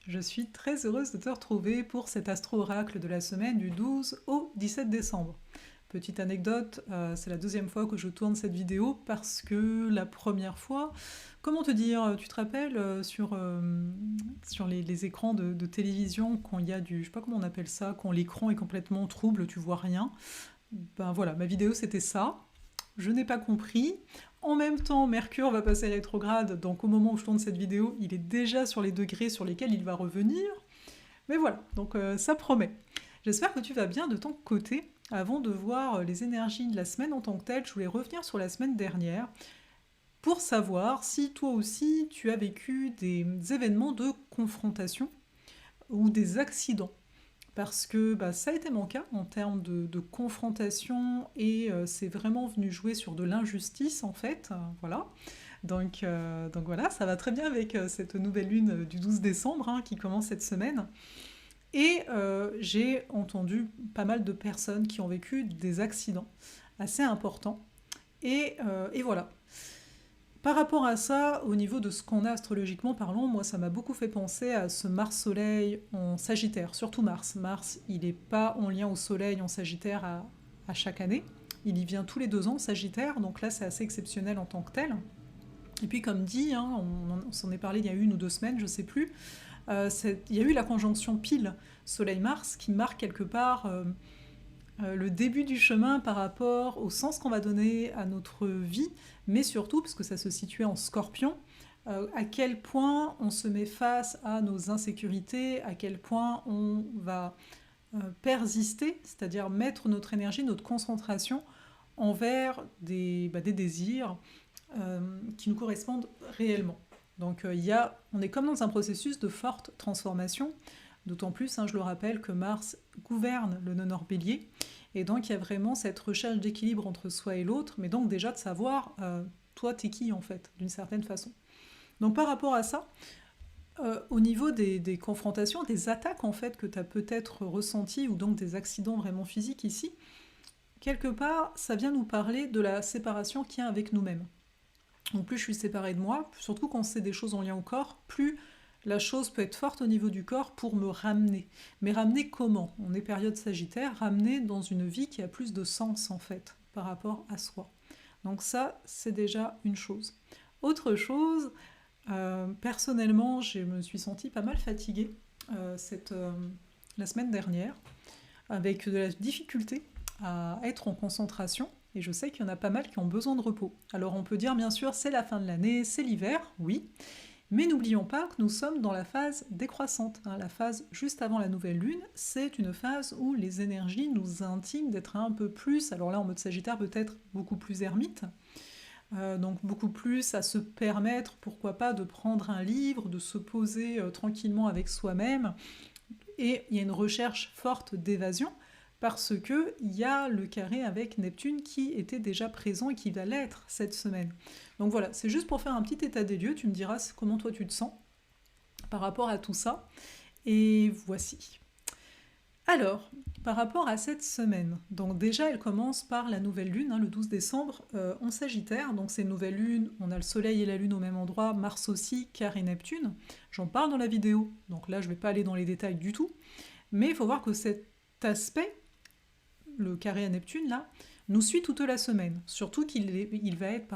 Je suis très heureuse de te retrouver pour cet astro-oracle de la semaine du 12 au 17 décembre. Petite anecdote, c'est la deuxième fois que je tourne cette vidéo parce que la première fois, comment te dire, tu te rappelles sur les écrans de télévision quand il y a du, je sais pas comment on appelle ça, quand l'écran est complètement trouble, tu vois rien. Ben voilà, ma vidéo c'était ça. Je n'ai pas compris. En même temps, Mercure va passer rétrograde, donc au moment où je tourne cette vidéo, il est déjà sur les degrés sur lesquels il va revenir. Mais voilà, donc ça promet. J'espère que tu vas bien de ton côté. Avant de voir les énergies de la semaine en tant que telle, je voulais revenir sur la semaine dernière pour savoir si toi aussi tu as vécu des événements de confrontation ou des accidents. Parce que bah, ça a été mon cas en termes de confrontation et c'est vraiment venu jouer sur de l'injustice en fait. Voilà. Donc voilà, ça va très bien avec cette nouvelle lune du 12 décembre hein, qui commence cette semaine. Et j'ai entendu pas mal de personnes qui ont vécu des accidents assez importants. Et voilà. Par rapport à ça, au niveau de ce qu'on a astrologiquement parlant, moi ça m'a beaucoup fait penser à ce Mars-Soleil en Sagittaire, surtout Mars. Mars, il n'est pas en lien au Soleil en Sagittaire à chaque année. Il y vient tous les 2 ans, Sagittaire, donc là c'est assez exceptionnel en tant que tel. Et puis comme dit, hein, on s'en est parlé il y a 1 ou 2 semaines, je ne sais plus, il y a eu la conjonction pile Soleil-Mars qui marque quelque part le début du chemin par rapport au sens qu'on va donner à notre vie, mais surtout, parce que ça se situait en Scorpion, à quel point on se met face à nos insécurités, à quel point on va persister, c'est-à-dire mettre notre énergie, notre concentration envers des désirs qui nous correspondent réellement. Donc on est comme dans un processus de forte transformation, d'autant plus, hein, je le rappelle, que Mars gouverne le nœud bélier, et donc il y a vraiment cette recherche d'équilibre entre soi et l'autre, mais donc déjà de savoir, toi t'es qui en fait, d'une certaine façon. Donc par rapport à ça, au niveau des confrontations, des attaques en fait que tu as peut-être ressenties, ou donc des accidents vraiment physiques ici, quelque part ça vient nous parler de la séparation qu'il y a avec nous-mêmes. Donc plus je suis séparée de moi, surtout quand c'est des choses en lien au corps, plus la chose peut être forte au niveau du corps pour me ramener. Mais ramener comment? On est période Sagittaire, ramener dans une vie qui a plus de sens en fait par rapport à soi. Donc ça, c'est déjà une chose. Autre chose, personnellement, je me suis sentie pas mal fatiguée la semaine dernière, avec de la difficulté à être en concentration. Et je sais qu'il y en a pas mal qui ont besoin de repos. Alors on peut dire bien sûr c'est la fin de l'année, c'est l'hiver, oui, mais n'oublions pas que nous sommes dans la phase décroissante. Hein. La phase juste avant la nouvelle lune, c'est une phase où les énergies nous intiment d'être un peu plus, alors là en mode Sagittaire peut-être beaucoup plus ermite, donc beaucoup plus à se permettre, pourquoi pas, de prendre un livre, de se poser tranquillement avec soi-même. Et il y a une recherche forte d'évasion, parce qu'il y a le carré avec Neptune qui était déjà présent et qui va l'être cette semaine. Donc voilà, c'est juste pour faire un petit état des lieux, tu me diras comment toi tu te sens par rapport à tout ça. Et voici. Alors, par rapport à cette semaine, donc déjà elle commence par la nouvelle lune, hein, le 12 décembre, en Sagittaire, donc c'est une nouvelle lune, on a le soleil et la lune au même endroit, Mars aussi, carré Neptune, j'en parle dans la vidéo, donc là je ne vais pas aller dans les détails du tout, mais il faut voir que cet aspect, le carré à Neptune là, nous suit toute la semaine, surtout qu'il va être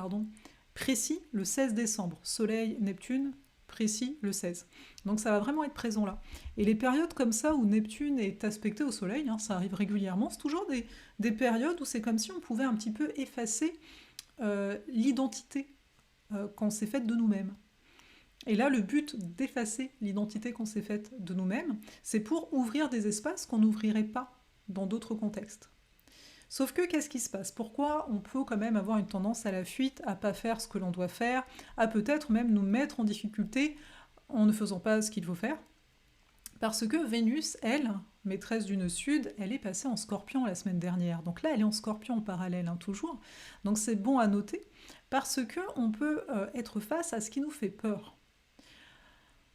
précis le 16 décembre, soleil, Neptune, précis le 16. Donc ça va vraiment être présent là. Et les périodes comme ça où Neptune est aspecté au soleil, hein, ça arrive régulièrement, c'est toujours des périodes où c'est comme si on pouvait un petit peu effacer l'identité qu'on s'est faite de nous-mêmes. Et là, le but d'effacer l'identité qu'on s'est faite de nous-mêmes, c'est pour ouvrir des espaces qu'on n'ouvrirait pas dans d'autres contextes. Sauf que, qu'est-ce qui se passe? Pourquoi on peut quand même avoir une tendance à la fuite, à pas faire ce que l'on doit faire, à peut-être même nous mettre en difficulté en ne faisant pas ce qu'il faut faire? Parce que Vénus, elle, maîtresse du nœud sud, elle est passée en Scorpion la semaine dernière. Donc là, elle est en Scorpion en parallèle, hein, toujours. Donc c'est bon à noter, parce qu'on peut être face à ce qui nous fait peur.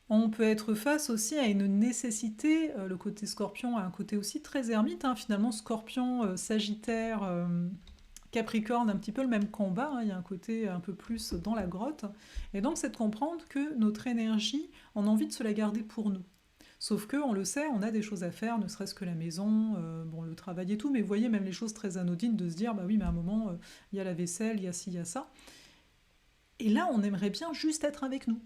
On peut être face aussi à une nécessité, le côté Scorpion a un côté aussi très ermite, hein, finalement Scorpion, Sagittaire, Capricorne, un petit peu le même combat, hein, il y a un côté un peu plus dans la grotte, et donc c'est de comprendre que notre énergie, on a envie de se la garder pour nous. Sauf que, on le sait, on a des choses à faire, ne serait-ce que la maison, bon, le travail et tout, mais vous voyez, même les choses très anodines de se dire, bah oui, mais à un moment, il y a la vaisselle, il y a ci, il y a ça. Et là, on aimerait bien juste être avec nous.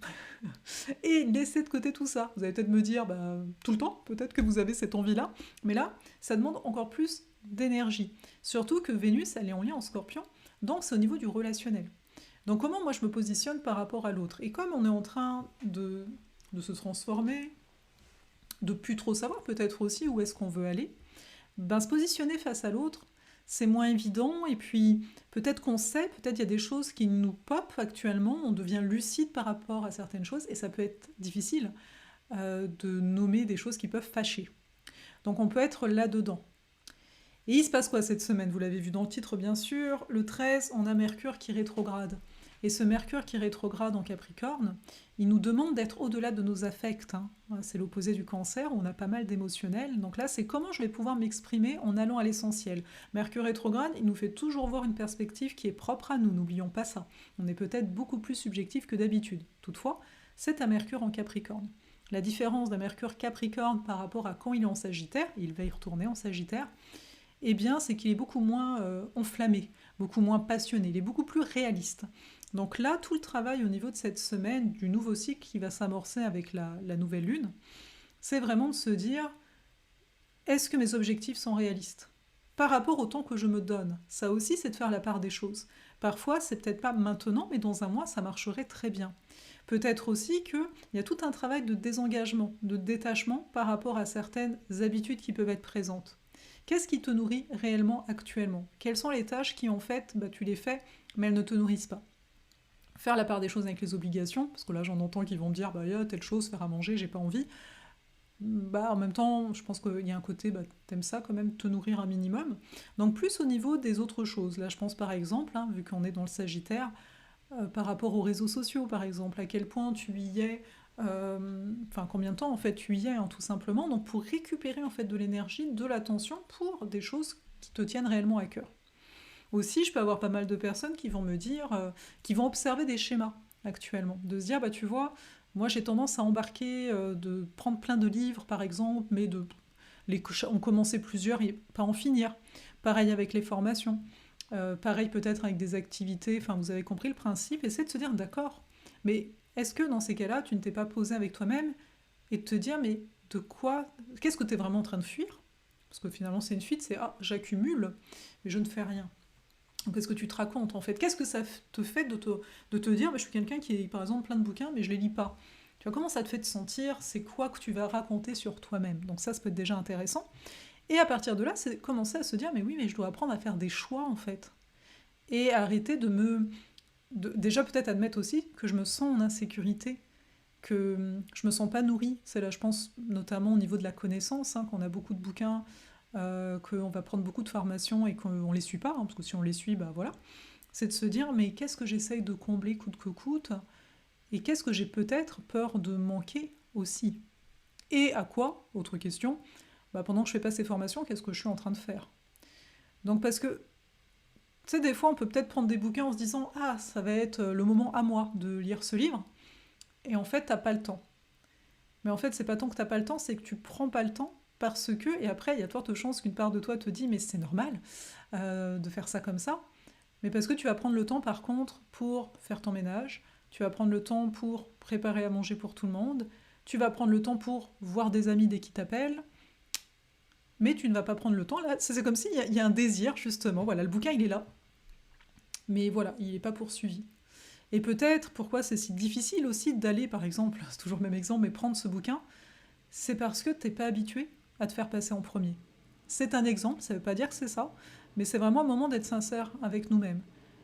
Et laisser de côté tout ça. Vous allez peut-être me dire, bah, tout le temps, peut-être que vous avez cette envie-là, mais là, ça demande encore plus d'énergie. Surtout que Vénus, elle est en lien en Scorpion, donc c'est au niveau du relationnel. Donc comment moi je me positionne par rapport à l'autre. Et comme on est en train de se transformer, de plus trop savoir peut-être aussi où est-ce qu'on veut aller, ben se positionner face à l'autre, c'est moins évident, et puis peut-être qu'on sait, peut-être il y a des choses qui nous pop actuellement, on devient lucide par rapport à certaines choses, et ça peut être difficile de nommer des choses qui peuvent fâcher. Donc on peut être là-dedans. Et il se passe quoi cette semaine? Vous l'avez vu dans le titre bien sûr, le 13, on a Mercure qui rétrograde. Et ce Mercure qui rétrograde en Capricorne, il nous demande d'être au-delà de nos affects, hein. C'est l'opposé du Cancer, où on a pas mal d'émotionnel. Donc là, c'est comment je vais pouvoir m'exprimer en allant à l'essentiel. Mercure rétrograde, il nous fait toujours voir une perspective qui est propre à nous, n'oublions pas ça. On est peut-être beaucoup plus subjectif que d'habitude. Toutefois, c'est un Mercure en Capricorne. La différence d'un Mercure Capricorne par rapport à quand il est en Sagittaire, il va y retourner en Sagittaire, eh bien, c'est qu'il est beaucoup moins enflammé, beaucoup moins passionné, il est beaucoup plus réaliste. Donc là, tout le travail au niveau de cette semaine, du nouveau cycle qui va s'amorcer avec la nouvelle lune, c'est vraiment de se dire, est-ce que mes objectifs sont réalistes par rapport au temps que je me donne? Ça aussi, c'est de faire la part des choses. Parfois, c'est peut-être pas maintenant, mais dans un mois, ça marcherait très bien. Peut-être aussi qu'il y a tout un travail de désengagement, de détachement par rapport à certaines habitudes qui peuvent être présentes. Qu'est-ce qui te nourrit réellement actuellement? Quelles sont les tâches qui, en fait, bah, tu les fais, mais elles ne te nourrissent pas? Faire la part des choses avec les obligations, parce que là j'en entends qui vont me dire, bah, il y a telle chose, faire à manger, j'ai pas envie. Bah, en même temps, je pense qu'il y a un côté, bah, t'aimes ça quand même, te nourrir un minimum. Donc plus au niveau des autres choses. Là, je pense par exemple, hein, vu qu'on est dans le Sagittaire, par rapport aux réseaux sociaux, par exemple, à quel point tu y es, enfin combien de temps en fait tu y es, hein, tout simplement. Donc pour récupérer en fait de l'énergie, de l'attention pour des choses qui te tiennent réellement à cœur. Aussi, je peux avoir pas mal de personnes qui vont me dire, qui vont observer des schémas actuellement, de se dire, bah tu vois, moi j'ai tendance à embarquer, de prendre plein de livres par exemple, mais de en commencer plusieurs et pas en finir. Pareil avec les formations, pareil peut-être avec des activités, enfin vous avez compris le principe, et c'est de se dire, d'accord, mais est-ce que dans ces cas-là, tu ne t'es pas posé avec toi-même et de te dire, mais de quoi, qu'est-ce que tu es vraiment en train de fuir? Parce que finalement c'est une fuite, c'est, ah, j'accumule, mais je ne fais rien. Qu'est-ce que tu te racontes en fait? Qu'est-ce que ça te fait de te dire, bah, je suis quelqu'un qui a par exemple plein de bouquins, mais je les lis pas. Tu vois, comment ça te fait te sentir? C'est quoi que tu vas raconter sur toi-même? Donc ça peut être déjà intéressant. Et à partir de là, c'est commencer à se dire, mais oui, mais je dois apprendre à faire des choix en fait. Et arrêter de me... déjà peut-être admettre aussi que je me sens en insécurité, que je me sens pas nourrie. C'est là, je pense, notamment au niveau de la connaissance, hein, qu'on a beaucoup de bouquins, qu'on va prendre beaucoup de formations et qu'on les suit pas, hein, parce que si on les suit, bah voilà. C'est de se dire, mais qu'est-ce que j'essaye de combler coûte que coûte, et qu'est-ce que j'ai peut-être peur de manquer aussi. Et à quoi, autre question, bah pendant que je fais pas ces formations, qu'est-ce que je suis en train de faire? Donc parce que, tu sais, des fois on peut peut-être prendre des bouquins en se disant, ah, ça va être le moment à moi de lire ce livre, et en fait t'as pas le temps. Mais en fait, c'est pas tant que t'as pas le temps, c'est que tu prends pas le temps parce que, et après, il y a de fortes chances qu'une part de toi te dit, mais c'est normal de faire ça comme ça. Mais parce que tu vas prendre le temps, par contre, pour faire ton ménage, tu vas prendre le temps pour préparer à manger pour tout le monde, tu vas prendre le temps pour voir des amis dès qu'ils t'appellent, mais tu ne vas pas prendre le temps. Là, c'est comme s'il y a un désir, justement. Voilà, le bouquin, il est là. Mais voilà, il n'est pas poursuivi. Et peut-être pourquoi c'est si difficile aussi d'aller, par exemple, c'est toujours le même exemple, mais prendre ce bouquin, c'est parce que t'es pas habitué à te faire passer en premier. C'est un exemple, ça veut pas dire que c'est ça, mais c'est vraiment un moment d'être sincère avec nous-mêmes.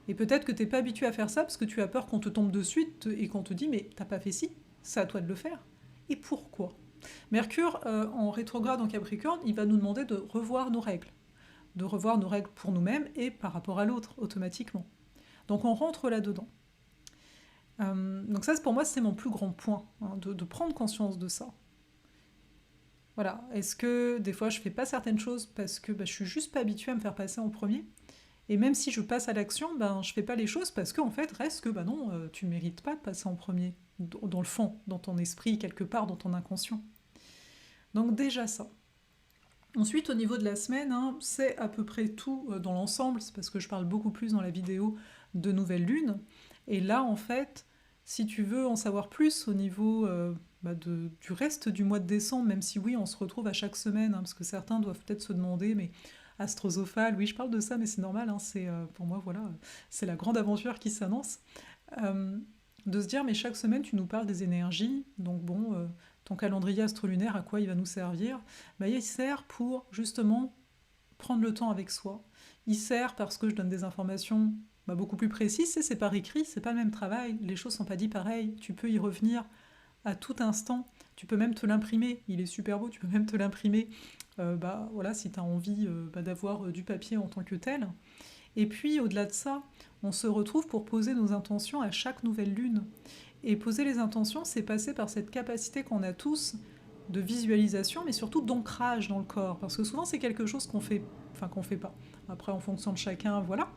Et peut-être que t'es pas habitué à faire ça parce que tu as peur qu'on te tombe dessus et qu'on te dit mais t'as pas fait ci, c'est à toi de le faire. Et pourquoi? Mercure en rétrograde en Capricorne, il va nous demander de revoir nos règles pour nous-mêmes et par rapport à l'autre automatiquement. Donc on rentre là-dedans. Donc ça, pour moi, c'est mon plus grand point, hein, de prendre conscience de ça. Voilà, est-ce que des fois je fais pas certaines choses parce que bah, je suis juste pas habituée à me faire passer en premier? Et même si je passe à l'action, ben je fais pas les choses parce qu'en fait reste que bah non, tu mérites pas de passer en premier, dans le fond, dans ton esprit, quelque part, dans ton inconscient. Donc déjà ça. Ensuite, au niveau de la semaine, hein, c'est à peu près tout dans l'ensemble, c'est parce que je parle beaucoup plus dans la vidéo de nouvelle lune. Et là, en fait, si tu veux en savoir plus au niveau du reste du mois de décembre, même si oui, on se retrouve à chaque semaine, hein, parce que certains doivent peut-être se demander, mais astrosophale, oui, je parle de ça, mais c'est normal, hein, c'est pour moi, voilà, c'est la grande aventure qui s'annonce. Euh, de se dire, mais chaque semaine, tu nous parles des énergies, donc bon, ton calendrier astrolunaire, à quoi il va nous servir? Bah, il sert pour justement prendre le temps avec soi. Il sert parce que je donne des informations beaucoup plus précises, c'est par écrit, c'est pas le même travail, les choses sont pas dites pareil, tu peux y revenir à tout instant, tu peux même te l'imprimer, il est super beau, tu peux même te l'imprimer, voilà, si tu as envie d'avoir du papier en tant que tel. Et puis au-delà de ça, on se retrouve pour poser nos intentions à chaque nouvelle lune. Et poser les intentions, c'est passer par cette capacité qu'on a tous de visualisation, mais surtout d'ancrage dans le corps. Parce que souvent, c'est quelque chose qu'on fait pas. Après, en fonction de chacun, voilà.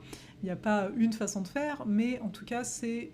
Il n'y a pas une façon de faire, mais en tout cas, c'est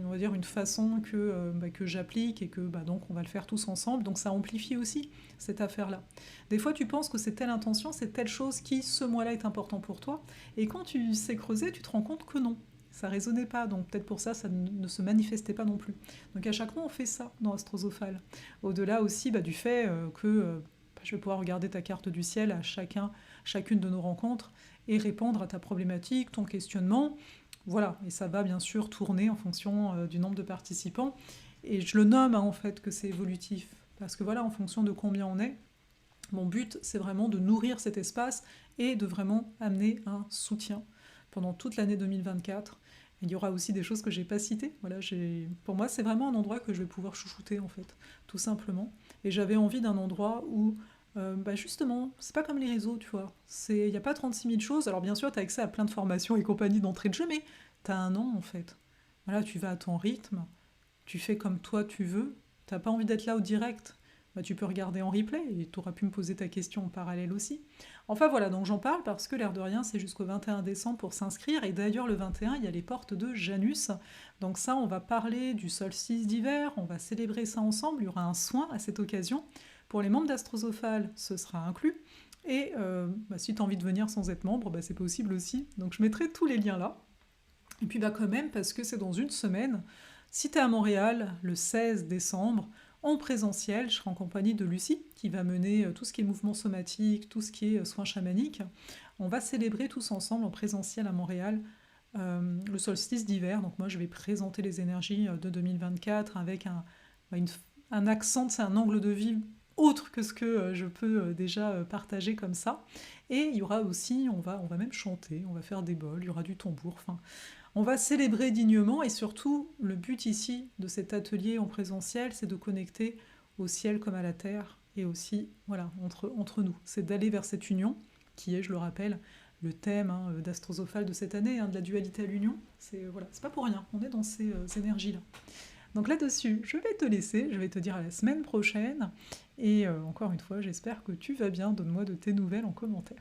on va dire une façon que j'applique et que donc on va le faire tous ensemble. Donc ça amplifie aussi cette affaire-là. Des fois, tu penses que c'est telle intention, c'est telle chose qui, ce mois-là, est important pour toi. Et quand tu sais creuser, tu te rends compte que non. Ça résonnait pas, donc peut-être pour ça, ça ne se manifestait pas non plus. Donc à chaque mois, on fait ça dans Astrosophale. Au-delà aussi du fait que je vais pouvoir regarder ta carte du ciel à chacune de nos rencontres et répondre à ta problématique, ton questionnement. Voilà, et ça va bien sûr tourner en fonction du nombre de participants. Et je le nomme en fait que c'est évolutif, parce que voilà, en fonction de combien on est, mon but c'est vraiment de nourrir cet espace et de vraiment amener un soutien pendant toute l'année 2024. Il y aura aussi des choses que j'ai pas citées. Voilà, pour moi, c'est vraiment un endroit que je vais pouvoir chouchouter en fait, tout simplement. Et j'avais envie d'un endroit où justement, c'est pas comme les réseaux, tu vois. Il n'y a pas 36 000 choses. Alors bien sûr, tu as accès à plein de formations et compagnie d'entrée de jeu, mais tu as un an en fait. Voilà, tu vas à ton rythme, tu fais comme toi tu veux. T'as pas envie d'être là au direct, tu peux regarder en replay et tu auras pu me poser ta question en parallèle aussi. Enfin voilà, donc j'en parle parce que l'air de rien, c'est jusqu'au 21 décembre pour s'inscrire. Et d'ailleurs, le 21, il y a les portes de Janus. Donc ça, on va parler du solstice d'hiver, on va célébrer ça ensemble. Il y aura un soin à cette occasion. Pour les membres d'Astrosophale, ce sera inclus. Et si tu as envie de venir sans être membre, c'est possible aussi. Donc je mettrai tous les liens là. Et puis quand même, parce que c'est dans une semaine, si tu es à Montréal, le 16 décembre, en présentiel, je serai en compagnie de Lucie, qui va mener tout ce qui est mouvement somatique, tout ce qui est soins chamaniques. On va célébrer tous ensemble en présentiel à Montréal le solstice d'hiver. Donc moi, je vais présenter les énergies de 2024 avec un accent, c'est un angle de vie autre que ce que je peux déjà partager comme ça. Et il y aura aussi, on va même chanter, on va faire des bols, il y aura du tambour, enfin... On va célébrer dignement et surtout, le but ici de cet atelier en présentiel, c'est de connecter au ciel comme à la terre et aussi voilà, entre nous. C'est d'aller vers cette union qui est, je le rappelle, le thème d'Astrosophale de cette année, de la dualité à l'union. C'est pas pour rien, on est dans ces énergies-là. Donc là-dessus, je vais te laisser, je vais te dire à la semaine prochaine. Et encore une fois, j'espère que tu vas bien. Donne-moi de tes nouvelles en commentaire.